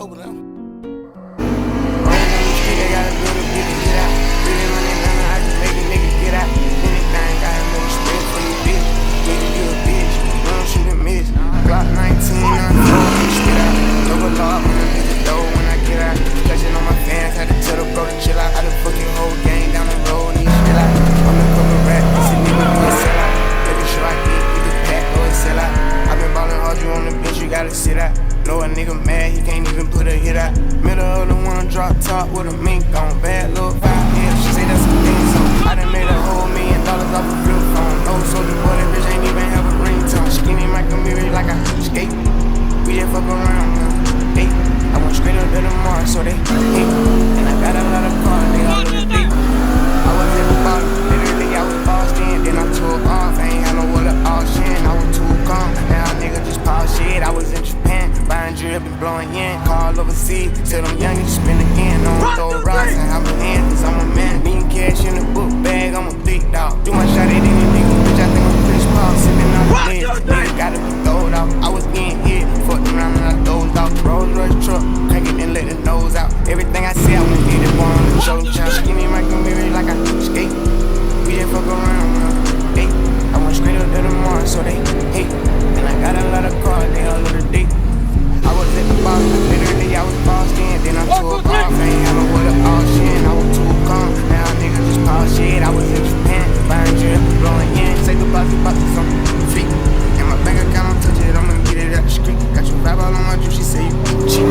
fuck with them. Rolling on the street, they gotta build a bitch to get out. Really money, nothing I can make a nigga get out. Anything, got him in the spit for you, bitch. Nigga, you a bitch, you don't shoot and miss. Glock 19, I'm throwing spit out. Double lock when I hit the door when I get out. Touching on my fans, had to tell the bro to chill out. Had the fucking whole gang down the road, need chill out. I'm the cover rap, this a nigga, you a sell out. Every show I get the pack, go and sell out. I been ballin' hard, you on the bench, you gotta sit out. Know a nigga mad, he can't even put a hit out. Middle of the one, drop top with a mink on. Bad little 5 years, she say that's a thing, so I done made $1 million off a flip phone. No soldier boy, that bitch ain't even have a ringtone. Skinny Michael Murray like I skate. We just fuck around, hey. I went straight up to the Mars, so they hate. And I got a lot of cars, they all in the deep. I was in the bottom, literally I was bossed in. Then I took off, I ain't had no water option. I was too calm, now a nigga just pop shit. I was in Japan, buying drip and blowing yen. Call overseas, tell them young you spin again. On throw rocks and have a hand, cause I'm a man. Being cash in the book bag, I'm a big dog. Do my shot at any nigga, bitch, I think I'm Chris Paul. Sipping on the lid, nigga gotta be throwed out. I was getting hit, fucked around and I dozed out. Rolls Royce truck, crank it and let the nose out. Everything I say, I won't get it on the show. Skinny Michael Murray like I skate. We just fuck around, hey. I went straight up to the Mars, so they hate. And I got a lot of cars, they all over the deep. I was at the bottom, literally I was bossed in. Then I took off, I ain't had no water option. I was too calm, now a nigga just pop shit. I was in Japan, buying drip, blowing yen. Say goodbye to some feet. And my bank account, don't touch it, I'ma get it out the street. Got your vibe all on my drip, she say you cheap.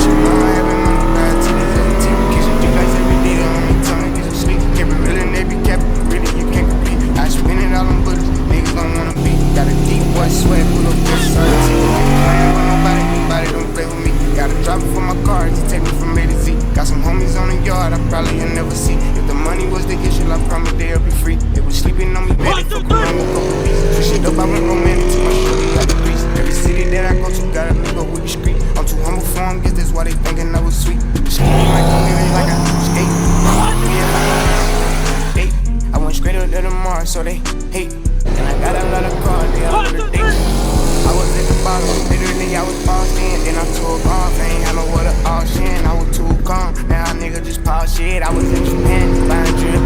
She know I haven't money, bad titties, kitchen deep lights every day, they only tell me get some sleep. Keep it real and they be capping, really you can't compete. I spin it all on bullets, niggas don't wanna be. Got a deep boy sweat, pull up with certainty. Playing with nobody don't play with me. Gotta drop it for my car to take me from A to Z. Got some homies on the yard, I probably you'll never see. If the money was the issue, I promise they'll be free. They was sleeping on me, bad, they fuck around with a couple pieces. Push it up, I went romantic to my shorty, got the grease. Every city that I go to, gotta link up with the street. I'm too humble for them, guess that's why they thinking I was sweet. Skinny Michael Murray like I skate. Hey, I went straight up to the Mars, so they hate. And I got a lot of cars, they all over the day. I was at the bottom, literally I was bossed in. Then I took off, I ain't had no water option. I was too calm, now a nigga just pop shit. I was in Japan, buying drip.